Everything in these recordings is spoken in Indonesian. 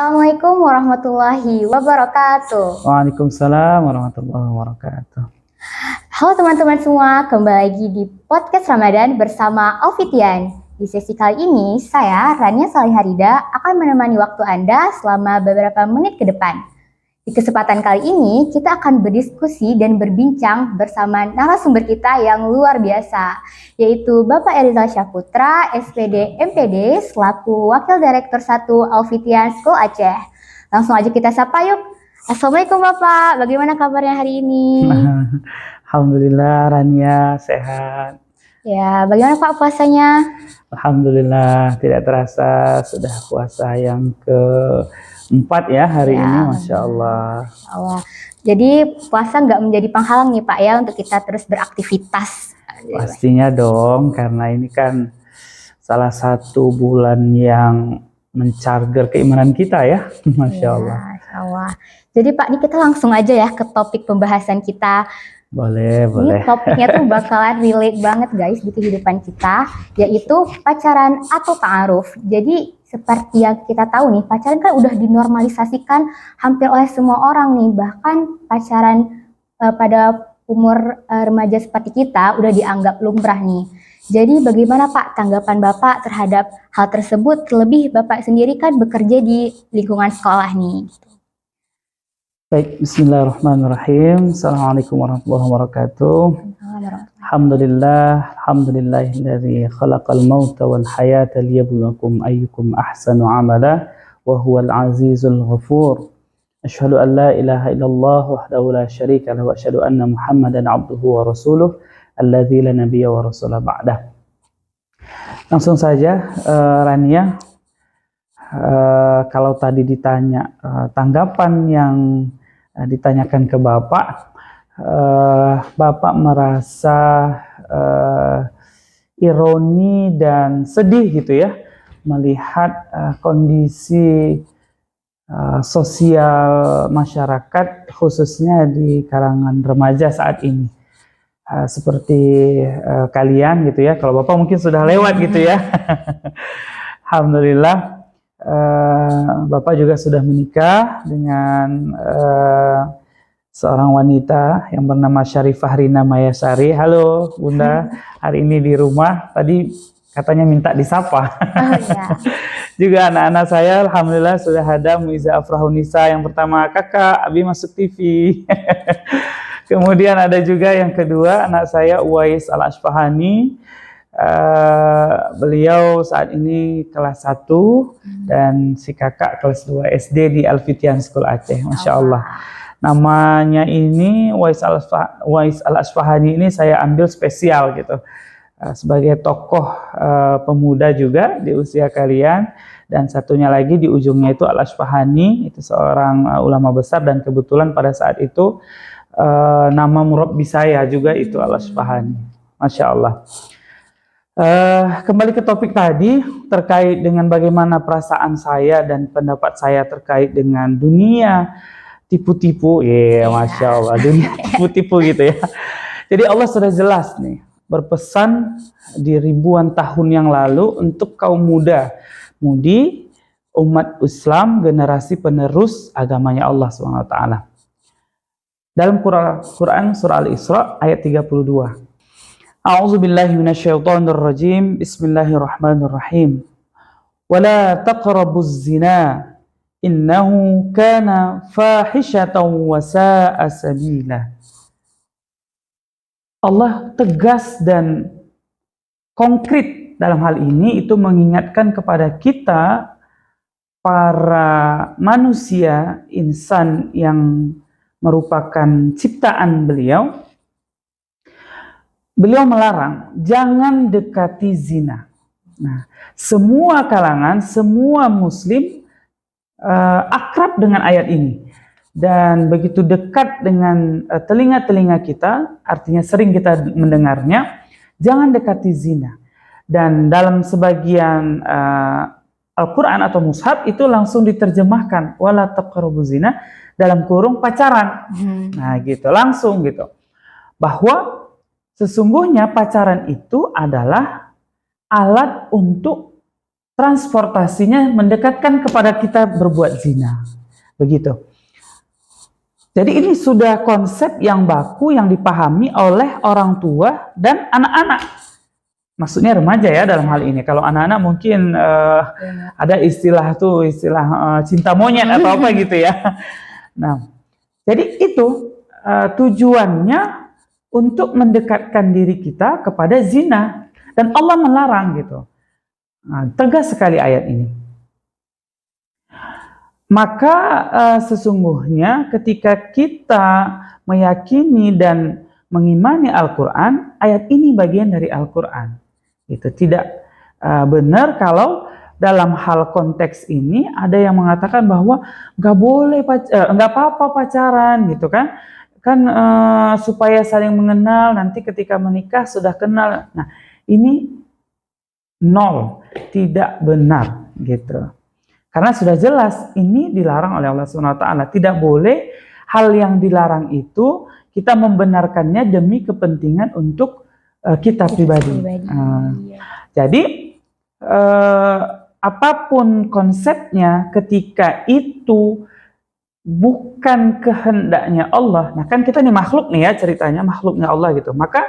Assalamualaikum warahmatullahi wabarakatuh. Waalaikumsalam warahmatullahi wabarakatuh. Halo teman-teman semua, kembali lagi di podcast Ramadan bersama Alfitian. Di sesi kali ini, saya, Rania Saliharida, akan menemani waktu Anda selama beberapa menit ke depan. Di kesempatan kali ini, kita akan berdiskusi dan berbincang bersama narasumber kita yang luar biasa, yaitu Bapak Erizal Syahputra, SPD MPD, selaku Wakil Direktur 1 Alfitian School Aceh. Langsung aja kita sapa yuk. Assalamualaikum Bapak, bagaimana kabarnya hari ini? Alhamdulillah Rania sehat. Ya, bagaimana Pak puasanya? Alhamdulillah tidak terasa sudah puasa yang keempat ya hari ini, Masya Allah. Allah. Jadi puasa nggak menjadi penghalang nih Pak ya untuk kita terus beraktivitas. Pastinya dong, karena ini kan salah satu bulan yang mencarger keimanan kita ya, Masya Allah. Masya Allah. Jadi Pak, ini kita langsung aja ya ke topik pembahasan kita. Boleh. Ini topiknya tuh bakalan relate banget guys di kehidupan kita, yaitu pacaran atau ta'aruf. Jadi seperti yang kita tahu nih, pacaran kan udah dinormalisasikan hampir oleh semua orang nih. Bahkan pacaran pada umur remaja seperti kita udah dianggap lumrah nih. Jadi bagaimana Pak tanggapan Bapak terhadap hal tersebut? Terlebih Bapak sendiri kan bekerja di lingkungan sekolah nih. Baik, bismillahirrahmanirrahim. Assalamualaikum warahmatullahi wabarakatuh. Alhamdulillahilladzi khalaqal mauta wal hayata liyabluwakum ayyukum ahsanu amala wa huwal azizul ghafur. Asyhadu an la ilaha illallah wahdahu la syarika lahu wa asyhadu anna Muhammadan abduhu wa rasuluh alladzi la nabiyya wa rasula ba'dah. Langsung saja Rania, kalau tadi ditanya tanggapan yang ditanyakan ke Bapak, Bapak merasa ironi dan sedih gitu ya melihat kondisi sosial masyarakat khususnya di kalangan remaja saat ini. Seperti kalian gitu ya, kalau Bapak mungkin sudah lewat gitu ya. Alhamdulillah. Bapak juga sudah menikah dengan seorang wanita yang bernama Syarifah Rina Mayasari. Halo Bunda, hari ini di rumah, tadi katanya minta disapa. Ya. Juga anak-anak saya Alhamdulillah sudah ada Muiza Afrahunisa yang pertama, kakak Abi masuk TV. Kemudian ada juga yang kedua anak saya Uwais Al-Ashfahani. Beliau saat ini kelas 1 dan si kakak kelas 2 SD di Alfitian School Aceh. Masya Allah. Namanya ini Uwais Al-Ashfahani ini saya ambil spesial gitu. Sebagai tokoh pemuda juga di usia kalian. Dan satunya lagi di ujungnya itu Al-Ashfahani, itu seorang ulama besar, dan kebetulan pada saat itu nama murabbi saya juga itu Al-Ashfahani. Masya Allah. Kembali ke topik tadi terkait dengan bagaimana perasaan saya dan pendapat saya terkait dengan dunia tipu-tipu. Masya Allah, dunia tipu-tipu gitu ya. Jadi Allah sudah jelas nih berpesan di ribuan tahun yang lalu untuk kaum muda, mudi umat Islam, generasi penerus agamanya Allah SWT. Dalam Quran surah Al-Isra ayat 32. A'udzu billahi minasyaitonir rajim. Bismillahirrahmanirrahim. Wala taqrabuz zina innahu kana fahishatan wa sa'a sabila. Allah tegas dan konkret dalam hal ini, itu mengingatkan kepada kita para manusia, insan yang merupakan ciptaan beliau. Beliau melarang, jangan dekati zina. Nah, semua kalangan, semua muslim akrab dengan ayat ini. Dan begitu dekat dengan telinga-telinga kita, artinya sering kita mendengarnya, jangan dekati zina. Dan dalam sebagian Al-Quran atau Mushaf itu langsung diterjemahkan, wala taqrabuz zina, dalam kurung pacaran. Nah gitu, langsung gitu. Bahwa sesungguhnya pacaran itu adalah alat untuk transportasinya mendekatkan kepada kita berbuat zina. Begitu. Jadi ini sudah konsep yang baku yang dipahami oleh orang tua dan anak-anak. Maksudnya remaja ya dalam hal ini. Kalau anak-anak mungkin ada istilah cinta monyet atau apa gitu ya. Nah, jadi itu tujuannya untuk mendekatkan diri kita kepada zina, dan Allah melarang gitu. Nah, tegas sekali ayat ini. Maka sesungguhnya ketika kita meyakini dan mengimani Al-Quran, ayat ini bagian dari Al-Quran. Itu tidak benar kalau dalam hal konteks ini ada yang mengatakan bahwa nggak boleh nggak apa-apa pacaran gitu kan supaya saling mengenal, nanti ketika menikah sudah kenal. Nah, ini nol, tidak benar gitu. Karena sudah jelas ini dilarang oleh Allah SWT. Tidak boleh hal yang dilarang itu kita membenarkannya demi kepentingan untuk kita pribadi. Jadi apapun konsepnya, ketika itu bukan kehendaknya Allah. Nah kan kita nih makhluk nih ya, ceritanya makhluknya Allah gitu. Maka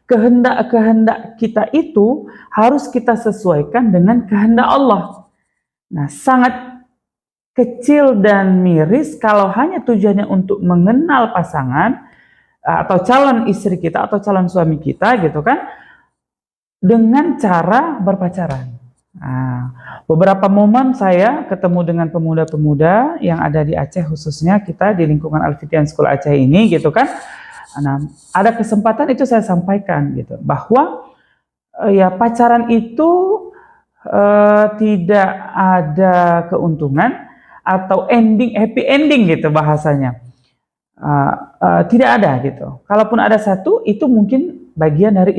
kehendak kita itu harus kita sesuaikan dengan kehendak Allah. Nah, sangat kecil dan miris kalau hanya tujuannya untuk mengenal pasangan atau calon istri kita atau calon suami kita gitu kan, dengan cara berpacaran. Nah, beberapa momen saya ketemu dengan pemuda-pemuda yang ada di Aceh, khususnya kita di lingkungan Al-Fitian School Aceh ini gitu kan. Nah, ada kesempatan itu saya sampaikan gitu, bahwa ya pacaran itu tidak ada keuntungan atau happy ending gitu bahasanya. Tidak ada gitu. Kalaupun ada satu, itu mungkin bagian dari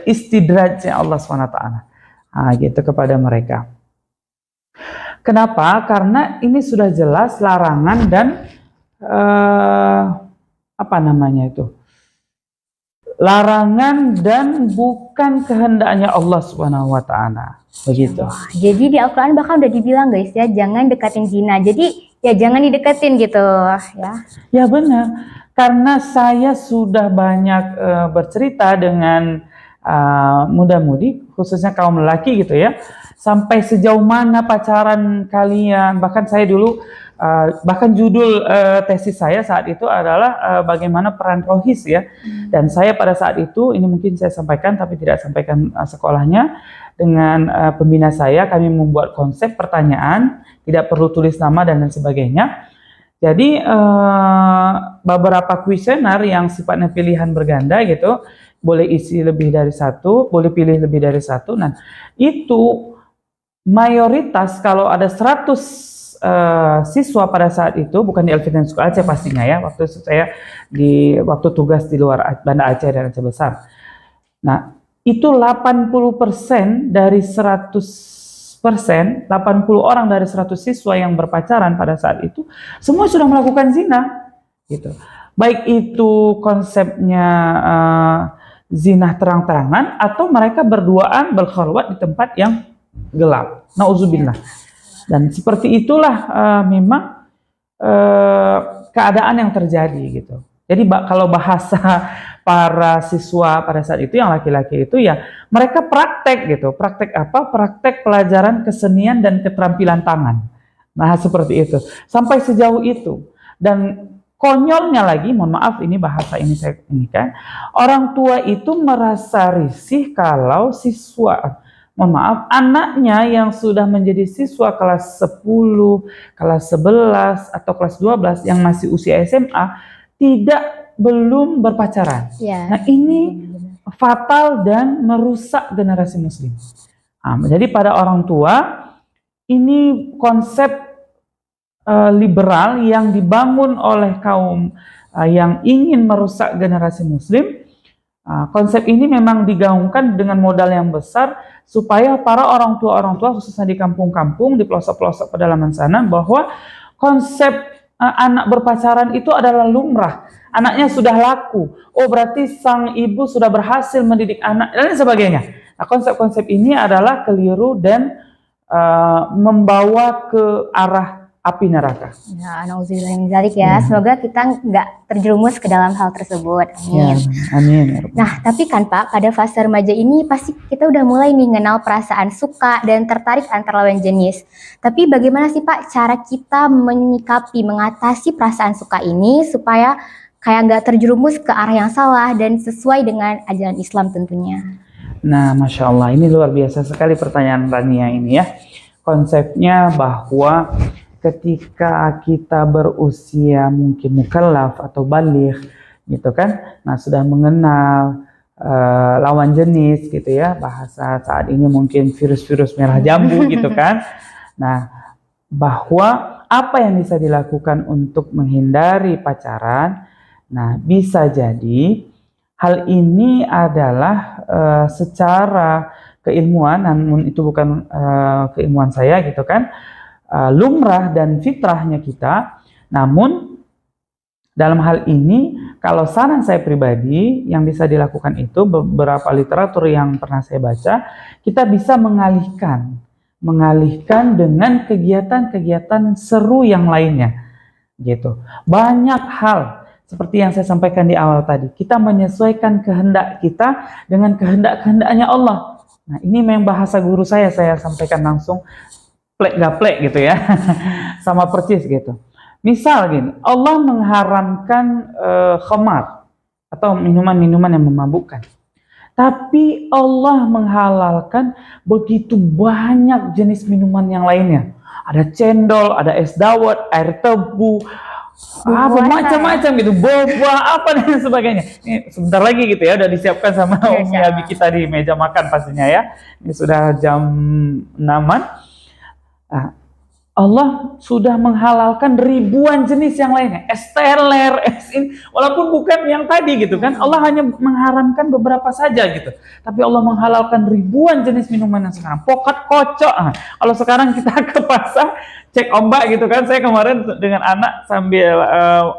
istidrajnya Allah SWT gitu kepada mereka. Kenapa? Karena ini sudah jelas larangan dan larangan dan bukan kehendaknya Allah SWT. Begitu. Jadi di Al-Quran bahkan udah dibilang guys ya, jangan dekatin zina. Jadi ya jangan dideketin gitu ya. Ya benar. Karena saya sudah banyak bercerita dengan muda-mudi, khususnya kaum lelaki gitu ya. Sampai sejauh mana pacaran kalian. Bahkan saya dulu, bahkan judul tesis saya saat itu adalah bagaimana peran rohis ya. Dan saya pada saat itu, ini mungkin saya sampaikan tapi tidak sampaikan sekolahnya. Dengan pembina saya, kami membuat konsep pertanyaan, tidak perlu tulis nama dan lain sebagainya. Jadi beberapa kuesioner yang sifatnya pilihan berganda gitu, boleh isi lebih dari satu, boleh pilih lebih dari satu. Nah, itu mayoritas kalau ada 100 siswa pada saat itu, bukan di Al-Fitian School Aceh pastinya ya, waktu itu saya waktu tugas di luar Banda Aceh dan Aceh Besar. Nah, itu 80% dari 100%, 80 orang dari 100 siswa yang berpacaran pada saat itu, semua sudah melakukan zina gitu. Baik itu konsepnya zina terang-terangan atau mereka berduaan berkhalwat di tempat yang gelap. Nauzubillah. Dan seperti itulah memang keadaan yang terjadi gitu. Jadi kalau bahasa para siswa pada saat itu yang laki-laki itu ya mereka praktek gitu. Praktek apa? Praktek pelajaran kesenian dan keterampilan tangan. Nah seperti itu. Sampai sejauh itu. Dan konyolnya lagi, mohon maaf ini bahasa ini saya ini kan, orang tua itu merasa risih kalau siswa, mohon maaf, anaknya yang sudah menjadi siswa kelas 10, kelas 11 atau kelas 12 yang masih usia SMA belum berpacaran. Ya. Nah ini fatal dan merusak generasi muslim. Nah, jadi pada orang tua ini konsep liberal yang dibangun oleh kaum yang ingin merusak generasi muslim. Konsep ini memang digaungkan dengan modal yang besar supaya para orang tua khususnya di kampung-kampung, di pelosok-pelosok pedalaman sana, bahwa konsep anak berpacaran itu adalah lumrah. Anaknya sudah laku. Oh berarti sang ibu sudah berhasil mendidik anak dan sebagainya. Nah, konsep-konsep ini adalah keliru dan membawa ke arah api neraka. Ya, nauzubillah min dzalik ya. Semoga kita nggak terjerumus ke dalam hal tersebut. Ya, Amin. amin. Nah, tapi kan Pak, pada fase remaja ini pasti kita udah mulai nih mengenal perasaan suka dan tertarik antar lawan jenis. Tapi bagaimana sih Pak cara kita menyikapi, mengatasi perasaan suka ini supaya kayak nggak terjerumus ke arah yang salah dan sesuai dengan ajaran Islam tentunya? Nah, Masya Allah, ini luar biasa sekali pertanyaan Rania ini ya. Konsepnya bahwa ketika kita berusia mungkin mukallaf atau baligh gitu kan, nah sudah mengenal lawan jenis gitu ya, bahasa saat ini mungkin virus-virus merah jambu gitu kan. Nah, bahwa apa yang bisa dilakukan untuk menghindari pacaran, nah bisa jadi hal ini adalah secara keilmuan, namun itu bukan keilmuan saya gitu kan, lumrah dan fitrahnya kita. Namun dalam hal ini kalau saran saya pribadi yang bisa dilakukan itu, beberapa literatur yang pernah saya baca, kita bisa mengalihkan dengan kegiatan-kegiatan seru yang lainnya gitu. Banyak hal seperti yang saya sampaikan di awal tadi, kita menyesuaikan kehendak kita dengan kehendaknya Allah. Nah, ini memang bahasa guru saya sampaikan langsung plek-gaplek gitu ya. Sama persis gitu. Misal gini, Allah mengharamkan khamar atau minuman-minuman yang memabukkan. Tapi Allah menghalalkan begitu banyak jenis minuman yang lainnya. Ada cendol, ada es dawet, air tebu, apa macam-macam gitu, boba, apa dan sebagainya. Ini sebentar lagi gitu ya, udah disiapkan sama Umi Abi kita di meja makan pastinya ya. Ini sudah jam 6-an. Nah, Allah sudah menghalalkan ribuan jenis yang lainnya, es teler, es ini, walaupun bukan yang tadi gitu kan. Allah hanya mengharamkan beberapa saja gitu, tapi Allah menghalalkan ribuan jenis minuman yang sekarang. Pokat kocok. Nah, kalau sekarang kita ke pasar cek ombak gitu kan, saya kemarin dengan anak sambil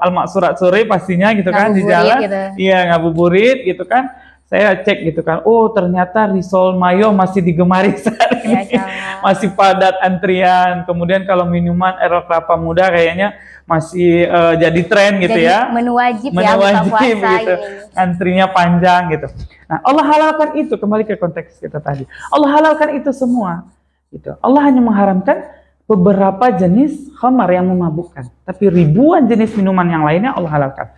al-maksurat sore pastinya gitu kan di jalan, iya ngabuburit gitu kan. Saya cek gitu kan, oh ternyata risol mayo masih digemari saat ini, masih padat antrian. Kemudian kalau minuman air kelapa muda kayaknya masih jadi tren gitu. Jadi ya. Menu wajib ya, buka puasa gitu. Antrinya panjang gitu. Nah, Allah halalkan itu, kembali ke konteks kita tadi. Allah halalkan itu semua. Gitu. Allah hanya mengharamkan beberapa jenis khamar yang memabukkan, tapi ribuan jenis minuman yang lainnya Allah halalkan.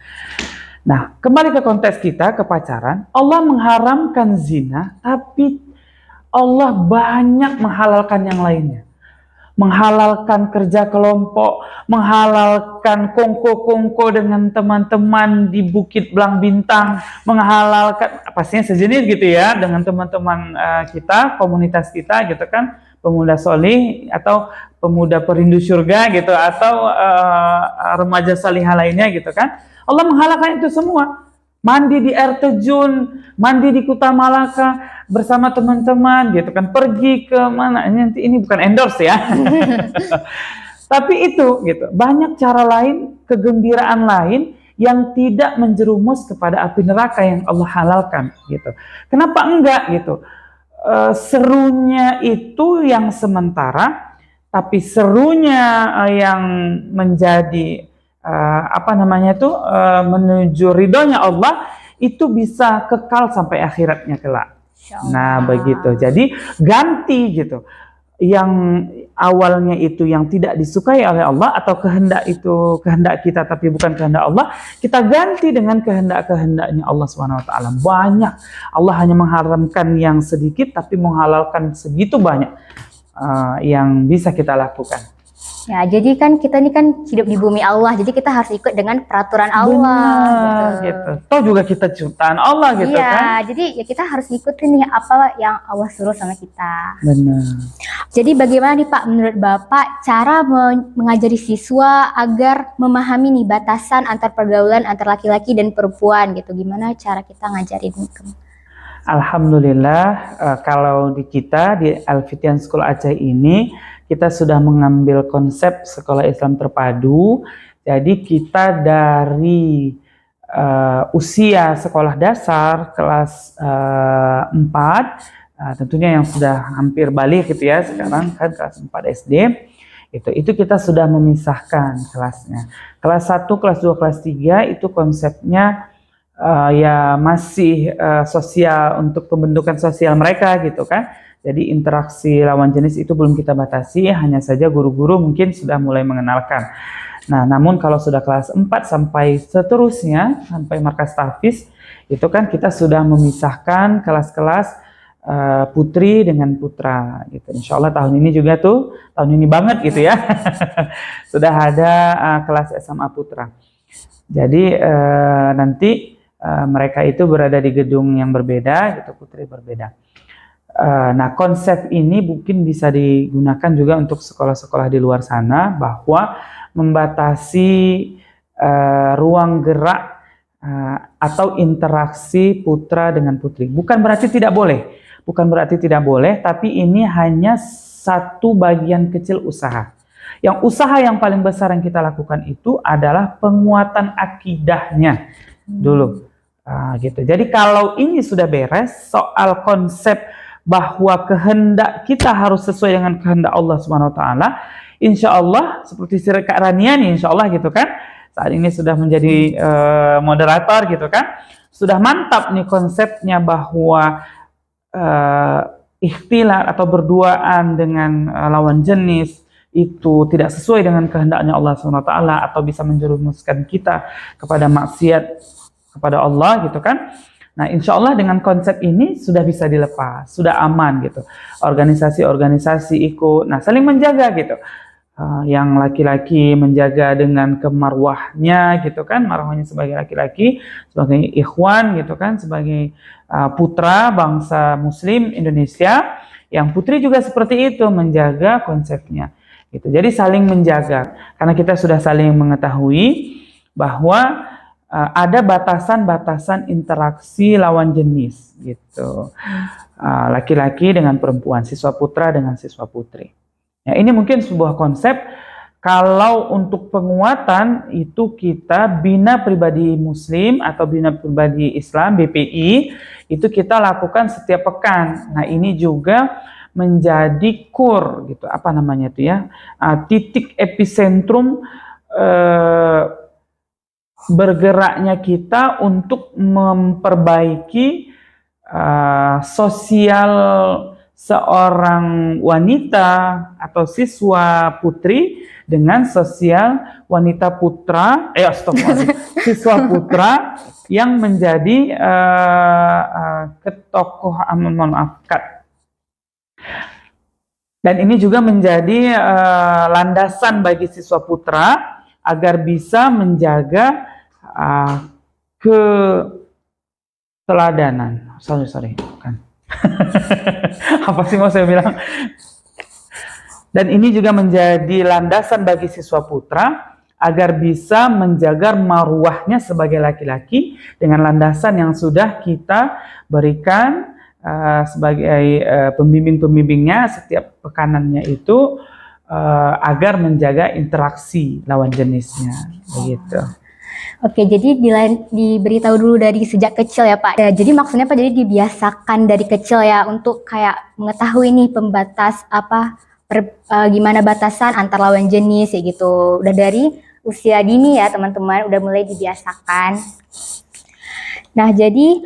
Nah, kembali ke konteks kita, ke pacaran. Allah mengharamkan zina, tapi Allah banyak menghalalkan yang lainnya. Menghalalkan kerja kelompok, menghalalkan kongko-kongko dengan teman-teman di Bukit Belang Bintang, menghalalkan, pastinya sejenis gitu ya, dengan teman-teman kita, komunitas kita gitu kan, pemuda solih atau pemuda perindu surga gitu, atau remaja salihah lainnya gitu kan. Allah menghalalkan itu semua. Mandi di air terjun, mandi di Kuta Malaka bersama teman-teman gitu kan, pergi ke mana, ini bukan endorse ya. Tapi itu gitu, banyak cara lain, kegembiraan lain yang tidak menjerumus kepada api neraka yang Allah halalkan gitu. Kenapa enggak gitu? Serunya itu yang sementara, tapi serunya yang menjadi menuju ridhonya Allah itu bisa kekal sampai akhiratnya kelak. Nah begitu. Jadi ganti gitu. Yang awalnya itu yang tidak disukai oleh Allah atau kehendak kita tapi bukan kehendak Allah, kita ganti dengan kehendaknya Allah Subhanahu wa taala. Banyak. Allah hanya mengharamkan yang sedikit tapi menghalalkan segitu banyak yang bisa kita lakukan. Ya, jadi kan kita ini kan hidup di bumi Allah, jadi kita harus ikut dengan peraturan Allah. Gitu. Toh juga kita ciptaan Allah gitu kan. Iya, jadi ya kita harus ngikutin apa yang Allah suruh sama kita. Benar. Jadi bagaimana nih Pak, menurut Bapak cara mengajari siswa agar memahami nih batasan antar pergaulan antar laki-laki dan perempuan gitu? Gimana cara kita ngajarin? Alhamdulillah, kalau di kita di Al-Fityan School Aceh ini kita sudah mengambil konsep sekolah Islam terpadu. Jadi kita dari usia sekolah dasar kelas 4 tentunya yang sudah hampir balik gitu ya, sekarang kan kelas 4 SD, itu kita sudah memisahkan kelasnya. Kelas 1, kelas 2, kelas 3 itu konsepnya ya masih sosial, untuk pembentukan sosial mereka gitu kan. Jadi interaksi lawan jenis itu belum kita batasi, hanya saja guru-guru mungkin sudah mulai mengenalkan. Nah, namun kalau sudah kelas 4 sampai seterusnya, sampai markas tahfiz, itu kan kita sudah memisahkan kelas-kelas putri dengan putra gitu. Insya Allah tahun ini juga tuh, tahun ini banget gitu ya, sudah ada kelas SMA putra. Jadi nanti mereka itu berada di gedung yang berbeda gitu, putri berbeda. Nah, konsep ini mungkin bisa digunakan juga untuk sekolah-sekolah di luar sana, bahwa membatasi ruang gerak atau interaksi putra dengan putri. Bukan berarti tidak boleh, tapi ini hanya satu bagian kecil usaha. Yang usaha yang paling besar yang kita lakukan itu adalah penguatan akidahnya dulu. Gitu. Jadi kalau ini sudah beres, soal konsep bahwa kehendak kita harus sesuai dengan kehendak Allah Subhanahu wa taala, insya Allah seperti si Kak Rania nih, insya Allah gitu kan, saat ini sudah menjadi moderator gitu kan, sudah mantap nih konsepnya bahwa ikhtilat atau berduaan dengan lawan jenis itu tidak sesuai dengan kehendaknya Allah Subhanahu wa taala, atau bisa menjerumuskan kita kepada maksiat kepada Allah gitu kan. Nah, insya Allah dengan konsep ini sudah bisa dilepas, sudah aman gitu. Organisasi-organisasi ikut, nah saling menjaga gitu. Yang laki-laki menjaga dengan kemarwahnya gitu kan, marwahnya sebagai laki-laki, sebagai ikhwan gitu kan, sebagai putra bangsa Muslim Indonesia. Yang putri juga seperti itu, menjaga konsepnya. Gitu. Jadi saling menjaga, karena kita sudah saling mengetahui bahwa ada batasan-batasan interaksi lawan jenis gitu, laki-laki dengan perempuan, siswa putra dengan siswa putri. Ya, ini mungkin sebuah konsep. Kalau untuk penguatan itu kita Bina Pribadi Muslim atau Bina Pribadi Islam BPI itu kita lakukan setiap pekan. Nah, ini juga menjadi core gitu, apa namanya itu ya, titik epicentrum bergeraknya kita untuk memperbaiki sosial seorang wanita atau siswa putri dengan sosial wanita putra, siswa putra yang menjadi dan ini juga menjadi landasan bagi siswa putra agar bisa menjaga keteladanan. Sorry, bukan. Apa sih mau saya bilang? Dan ini juga menjadi landasan bagi siswa putra agar bisa menjaga marwahnya sebagai laki-laki dengan landasan yang sudah kita berikan sebagai pembimbing-pembimbingnya setiap pekanannya itu, agar menjaga interaksi lawan jenisnya, begitu. Oke, jadi diberitahu dulu dari sejak kecil ya Pak. Jadi maksudnya Pak, jadi dibiasakan dari kecil ya untuk kayak mengetahui nih pembatas gimana batasan antar lawan jenis ya gitu. Udah dari usia dini ya teman-teman, udah mulai dibiasakan. Nah, jadi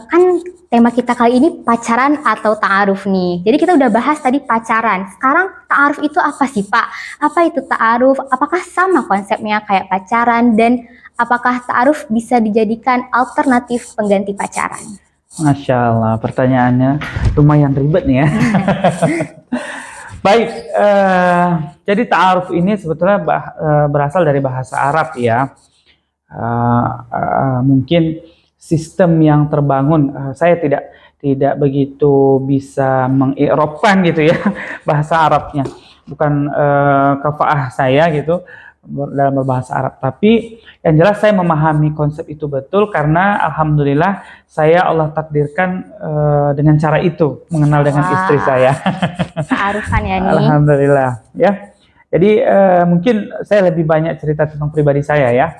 kan tema kita kali ini pacaran atau ta'aruf nih. Jadi kita udah bahas tadi pacaran. Sekarang ta'aruf itu apa sih Pak? Apa itu ta'aruf? Apakah sama konsepnya kayak pacaran? Dan apakah ta'aruf bisa dijadikan alternatif pengganti pacaran? Masya Allah, pertanyaannya lumayan ribet nih ya. Baik, jadi ta'aruf ini sebetulnya berasal dari bahasa Arab ya. Mungkin sistem yang terbangun, saya tidak begitu bisa mengi'rabkan gitu ya bahasa Arabnya, bukan kafaah saya gitu dalam berbahasa Arab, tapi yang jelas saya memahami konsep itu betul karena alhamdulillah saya Allah takdirkan dengan cara itu mengenal dengan istri saya. Ta'arufan ya nih. Alhamdulillah ya. Jadi mungkin saya lebih banyak cerita tentang pribadi saya ya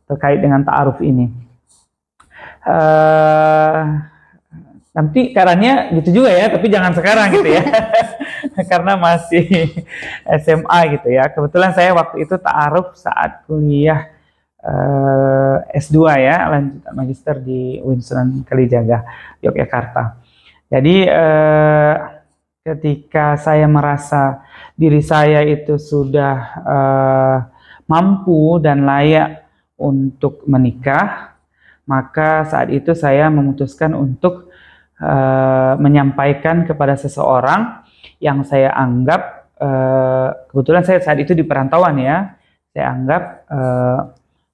terkait dengan ta'aruf ini. nanti caranya gitu juga ya, tapi jangan sekarang gitu ya. Karena masih SMA gitu ya. Kebetulan saya waktu itu ta'aruf saat kuliah S2 ya, lanjutan magister di UIN Sunan Kalijaga, Yogyakarta. Jadi ketika saya merasa diri saya itu sudah mampu dan layak untuk menikah, maka saat itu saya memutuskan untuk menyampaikan kepada seseorang yang saya anggap, kebetulan saya saat itu di perantauan ya, saya anggap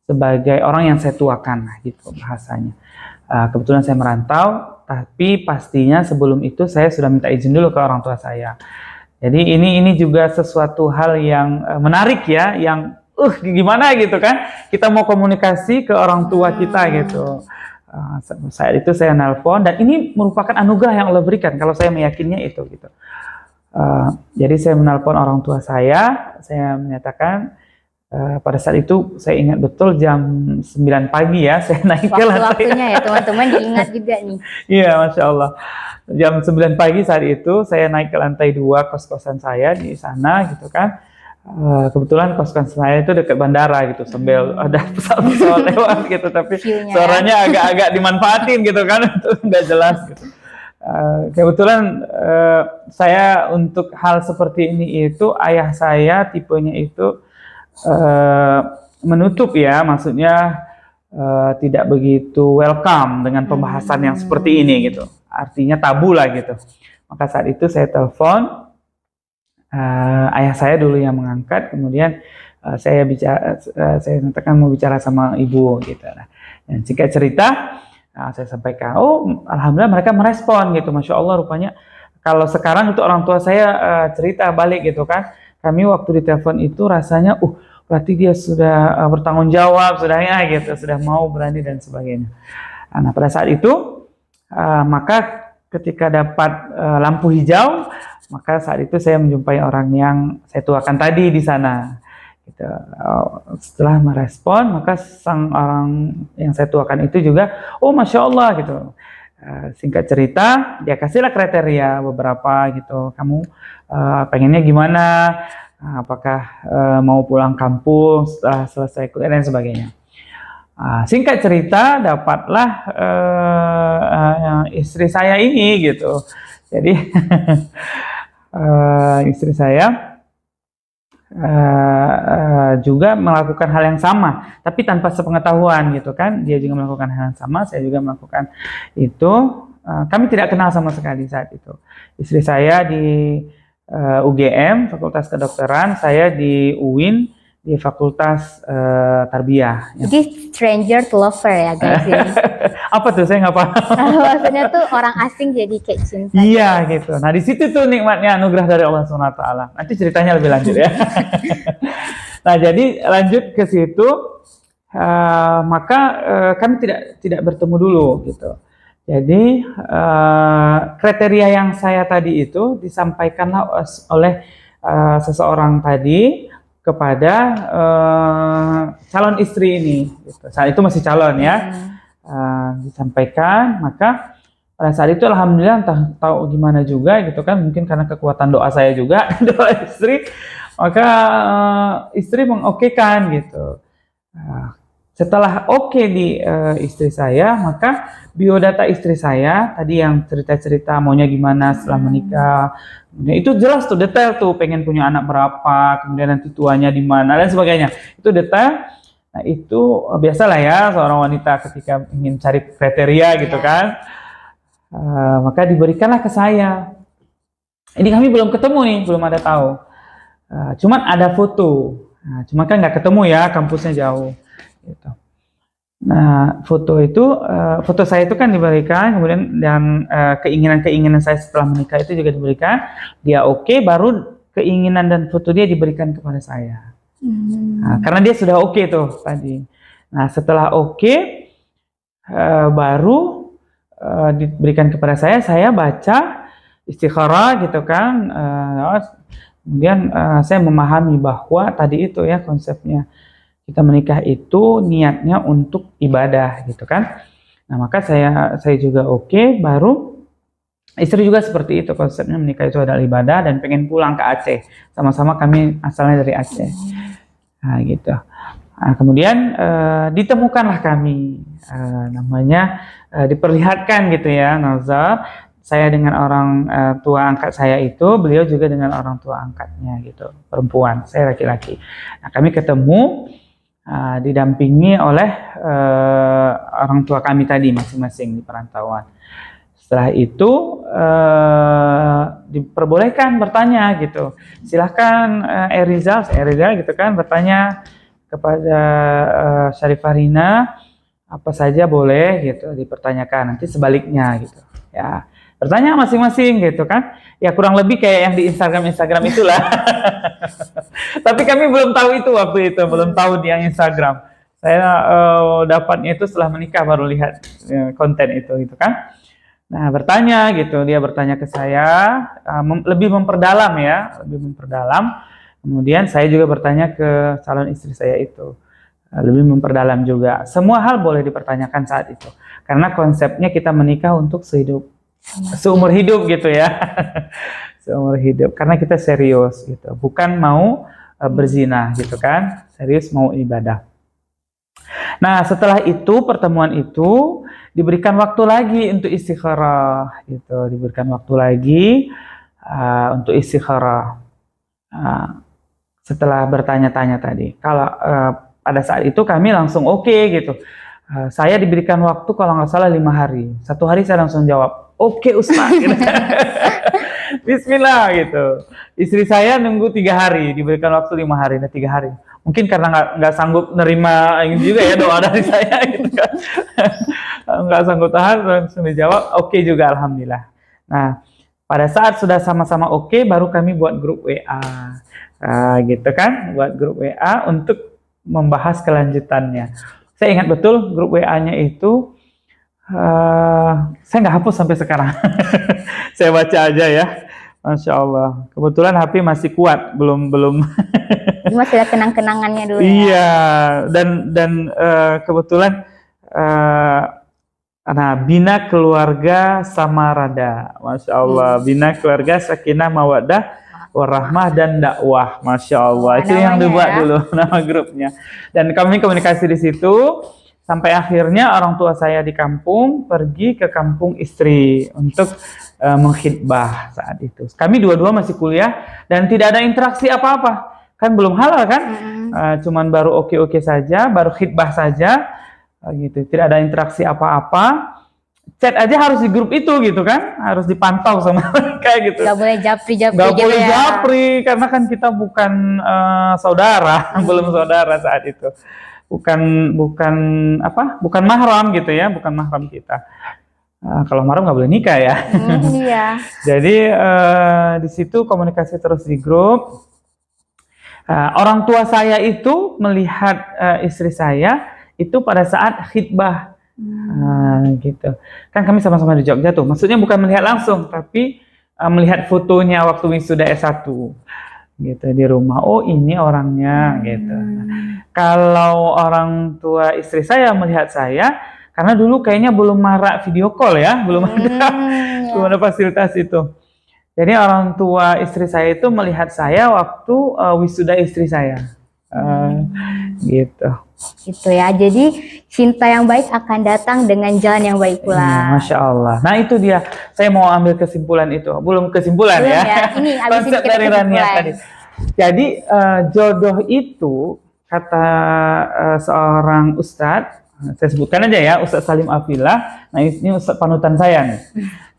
sebagai orang yang saya tuakan gitu bahasanya. Kebetulan saya merantau, tapi pastinya sebelum itu saya sudah minta izin dulu ke orang tua saya. Jadi ini juga sesuatu hal yang menarik ya, yang gimana gitu kan, kita mau komunikasi ke orang tua kita gitu. Saat itu saya nelpon, dan ini merupakan anugerah yang Allah berikan kalau saya meyakinnya itu gitu. Jadi saya menelpon orang tua saya menyatakan, pada saat itu saya ingat betul jam 9 pagi ya, saya naik ke lantai. Waktu-waktunya ya teman-teman diingat juga nih. Iya, Masya Allah. Jam 9 pagi saat itu saya naik ke lantai 2 kos-kosan saya di sana gitu kan. Kebetulan kos-kosan saya itu dekat bandara gitu, sambil ada pesawat lewat gitu, tapi suaranya agak-agak dimanfaatin gitu kan, itu nggak jelas gitu. Kebetulan saya untuk hal seperti ini itu, ayah saya tipenya itu menutup ya, maksudnya tidak begitu welcome dengan pembahasan yang seperti ini gitu, artinya tabu lah gitu. Maka saat itu saya telepon, ayah saya dulu yang mengangkat, kemudian saya katakan mau bicara sama ibu gitu. Dan singkat cerita, saya sampaikan, alhamdulillah mereka merespon gitu, Masya Allah. Rupanya kalau sekarang itu orang tua saya cerita balik gitu kan, kami waktu ditelepon itu rasanya, berarti dia sudah bertanggung jawab, sudah ya gitu, sudah mau berani dan sebagainya. Nah pada saat itu, maka ketika dapat lampu hijau, maka saat itu saya menjumpai orang yang saya tuakan tadi di sana. Gitu. Setelah merespon, maka sang orang yang saya tuakan itu juga, Masya Allah gitu. Singkat cerita, dia kasihlah kriteria beberapa gitu. Kamu pengennya gimana? Apakah mau pulang kampung setelah selesai kuliah dan sebagainya. Singkat cerita, dapatlah istri saya ini gitu. Jadi istri saya juga melakukan hal yang sama, tapi tanpa sepengetahuan gitu kan. Dia juga melakukan hal yang sama, saya juga melakukan itu. Kami tidak kenal sama sekali saat itu. Istri saya di UGM, Fakultas Kedokteran, saya di UIN, di Fakultas Tarbiyah. Jadi stranger to lover ya guys ini. Apa tuh? Saya nggak paham. Maksudnya tuh orang asing jadi kayak cinta. Iya gitu. Nah di situ tuh nikmatnya anugerah dari Allah SWT. Nanti ceritanya lebih lanjut ya. Nah jadi lanjut ke situ, maka kami tidak bertemu dulu gitu. Jadi kriteria yang saya tadi itu disampaikanlah oleh seseorang tadi kepada calon istri ini. Gitu. Saat itu masih calon ya. Disampaikan, maka pada saat itu alhamdulillah entah tahu gimana juga gitu kan, mungkin karena kekuatan doa saya juga, doa istri, maka istri mengokekan gitu. Setelah oke di istri saya, maka biodata istri saya tadi yang cerita-cerita maunya gimana setelah menikah, itu jelas tuh, detail tuh, pengen punya anak berapa, kemudian nanti tuanya di mana dan sebagainya, itu detail. Nah itu biasalah ya seorang wanita ketika ingin cari kriteria gitu kan, maka diberikanlah ke saya. Ini kami belum ketemu nih, belum ada tahu, cuman ada foto. Nah, cuma kan nggak ketemu ya, kampusnya jauh. Gitu. Nah, foto saya itu kan diberikan, kemudian dan keinginan-keinginan saya setelah menikah itu juga diberikan. Dia oke, baru keinginan dan foto dia diberikan kepada saya. Nah, karena dia sudah oke tuh tadi. Nah, setelah oke, baru diberikan kepada saya baca istikharah gitu kan. Kemudian saya memahami bahwa tadi itu ya konsepnya, kita menikah itu niatnya untuk ibadah gitu kan. Nah maka saya juga oke, baru Istri juga seperti itu, konsepnya menikah itu adalah ibadah dan pengen pulang ke Aceh. Sama-sama kami asalnya dari Aceh. Nah, gitu. Nah, kemudian ditemukanlah kami, diperlihatkan gitu ya, nazar. Saya dengan orang tua angkat saya itu, beliau juga dengan orang tua angkatnya gitu, perempuan, saya laki-laki. Nah, kami ketemu didampingi oleh orang tua kami tadi masing-masing di perantauan. Setelah itu diperbolehkan bertanya gitu. Silahkan Erizal gitu kan bertanya kepada Syarifah Rina apa saja boleh gitu dipertanyakan. Nanti sebaliknya gitu. Ya, bertanya masing-masing gitu kan. Ya kurang lebih kayak yang di Instagram itulah. Tapi kami belum tahu itu waktu itu, belum tahu di yang Instagram. Saya dapatnya itu setelah menikah baru lihat konten itu gitu kan. Nah, bertanya gitu, dia bertanya ke saya, lebih memperdalam ya, lebih memperdalam. Kemudian saya juga bertanya ke calon istri saya itu, lebih memperdalam juga. Semua hal boleh dipertanyakan saat itu, karena konsepnya kita menikah untuk seumur hidup gitu ya, seumur hidup. Karena kita serius gitu, bukan mau berzina gitu kan, serius mau ibadah. Nah, setelah itu pertemuan itu diberikan waktu lagi untuk istikharah, gitu. Diberikan waktu lagi untuk istikharah. Setelah bertanya-tanya tadi, kalau pada saat itu kami langsung oke gitu. Saya diberikan waktu kalau nggak salah 5 hari. 1 hari saya langsung jawab, oke Ustaz. Gitu. Bismillah gitu. Istri saya nunggu 3 hari, diberikan waktu 5 hari, nah 3 hari. Mungkin karena nggak sanggup nerima ini juga ya doa dari saya gitu kan. Nggak sanggup tahan, langsung dijawab oke juga alhamdulillah. Nah, pada saat sudah sama-sama oke, baru kami buat grup WA. Gitu kan, buat grup WA untuk membahas kelanjutannya. Saya ingat betul grup WA-nya itu saya nggak hapus sampai sekarang. Saya baca aja ya. Masya Allah. Kebetulan HP masih kuat, belum. Masih ada kenang-kenangannya dulu ya. Iya, dan kebetulan Bina Keluarga Samarada, Masya Allah. Bina Keluarga Sakinah Mawaddah Warahmah dan Dakwah, Masya Allah. Itu yang dibuat ya dulu nama grupnya. Dan kami komunikasi di situ. Sampai akhirnya orang tua saya di kampung pergi ke kampung istri untuk mengkhidbah saat itu. Kami dua-dua masih kuliah dan tidak ada interaksi apa-apa. Kan belum halal kan? Cuman baru oke-oke saja, baru khidbah saja. Gitu. Tidak ada interaksi apa-apa. Chat aja harus di grup itu gitu kan? Harus dipantau sama mereka gitu. Gak boleh japri-japri Gak gitu boleh ya. japri karena kan kita bukan saudara, belum saudara saat itu. Bukan mahram gitu ya, bukan mahram kita. Kalau mahram nggak boleh nikah ya. Iya. Jadi di situ komunikasi terus di grup. Orang tua saya itu melihat istri saya itu pada saat khidbah, gitu. Kan kami sama-sama di Jogja tuh. Maksudnya bukan melihat langsung, tapi melihat fotonya waktu wisuda S1. Gitu di rumah, oh ini orangnya gitu. Kalau orang tua istri saya melihat saya, karena dulu kayaknya belum marak video call ya, belum ada fasilitas itu. Jadi orang tua istri saya itu melihat saya waktu wisuda istri saya, gitu. Itu ya, jadi cinta yang baik akan datang dengan jalan yang baik pula. Ya, Masya Allah. Nah itu dia, saya mau ambil kesimpulan itu. Belum kesimpulan ya. Ini konsep dari Rania tadi. Jadi jodoh itu kata seorang ustadz, saya sebutkan aja ya, Ustadz Salim Afillah. Nah ini ustadz panutan saya nih.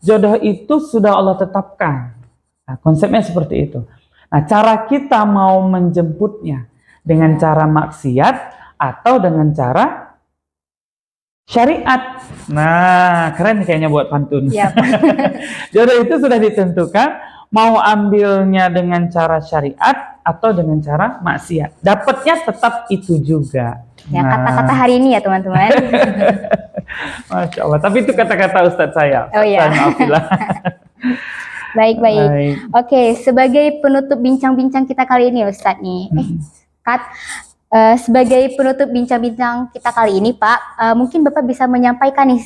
Jodoh itu sudah Allah tetapkan. Nah, konsepnya seperti itu. Nah cara kita mau menjemputnya dengan cara maksiat atau dengan cara syariat. Nah, keren kayaknya buat pantun. Yep. Jodoh itu sudah ditentukan, mau ambilnya dengan cara syariat atau dengan cara maksiat. Dapatnya tetap itu juga. Ya, kata-kata hari ini ya, teman-teman. Masya Allah. Tapi itu kata-kata Ustadz saya. Oh iya. Baik. Oke, sebagai penutup bincang-bincang kita kali ini, Ustadz nih. Sebagai penutup bincang-bincang kita kali ini, Pak, mungkin Bapak bisa menyampaikan nih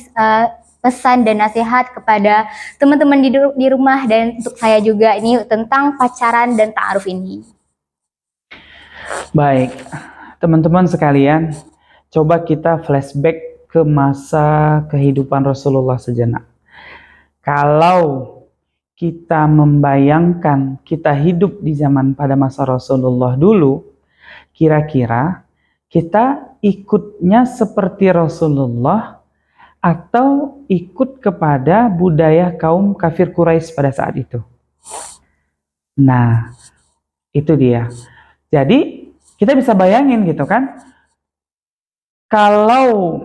pesan dan nasihat kepada teman-teman di rumah dan untuk saya juga ini tentang pacaran dan ta'aruf ini. Baik, teman-teman sekalian, coba kita flashback ke masa kehidupan Rasulullah sejenak. Kalau kita membayangkan kita hidup di zaman pada masa Rasulullah dulu, kira-kira kita ikutnya seperti Rasulullah atau ikut kepada budaya kaum kafir Quraisy pada saat itu? Nah, itu dia. Jadi, kita bisa bayangin gitu kan, kalau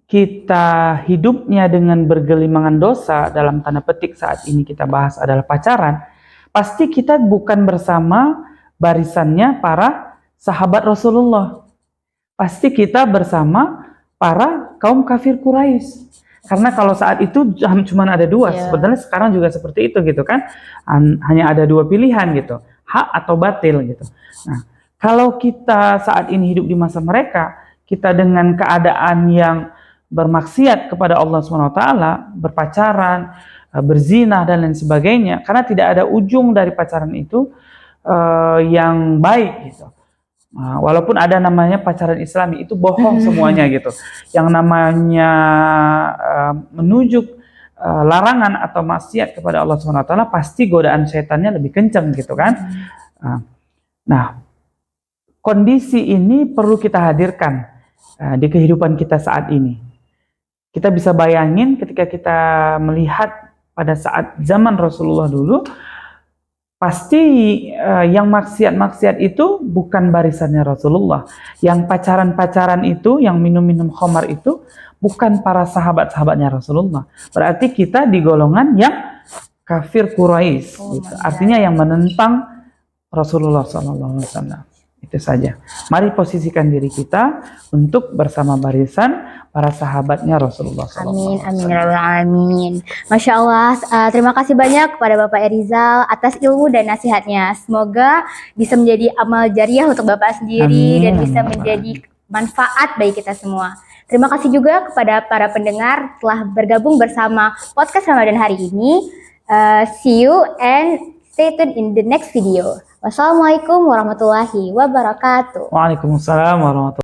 kita hidupnya dengan bergelimangan dosa, dalam tanda petik saat ini kita bahas adalah pacaran, pasti kita bukan bersama barisannya para sahabat Rasulullah. Pasti kita bersama para kaum kafir Quraisy. Karena kalau saat itu cuma ada dua, sebenarnya sekarang juga seperti itu gitu kan. Hanya ada dua pilihan gitu, hak atau batil gitu. Nah, kalau kita saat ini hidup di masa mereka, kita dengan keadaan yang bermaksiat kepada Allah SWT, berpacaran, berzina dan lain sebagainya, karena tidak ada ujung dari pacaran itu yang baik gitu. Walaupun ada namanya pacaran Islami, itu bohong semuanya gitu. Yang namanya menuju larangan atau maksiat kepada Allah SWT, pasti godaan setannya lebih kencang gitu kan. Nah, kondisi ini perlu kita hadirkan di kehidupan kita saat ini. Kita bisa bayangin ketika kita melihat pada saat zaman Rasulullah dulu, pasti yang maksiat-maksiat itu bukan barisannya Rasulullah. Yang pacaran-pacaran itu, yang minum-minum khamar itu, bukan para sahabat-sahabatnya Rasulullah. Berarti kita di golongan yang kafir Quraisy. Gitu. Artinya yang menentang Rasulullah SAW. Itu saja. Mari posisikan diri kita untuk bersama barisan para sahabatnya Rasulullah SAW. Amin, amin. Masya Allah, terima kasih banyak kepada Bapak Erizal atas ilmu dan nasihatnya. Semoga bisa menjadi amal jariah untuk Bapak sendiri dan bisa menjadi manfaat bagi kita semua. Terima kasih juga kepada para pendengar telah bergabung bersama podcast Ramadan hari ini. See you and stay tuned in the next video. Wassalamualaikum warahmatullahi wabarakatuh. Waalaikumsalam warahmatullahi wabarakatuh.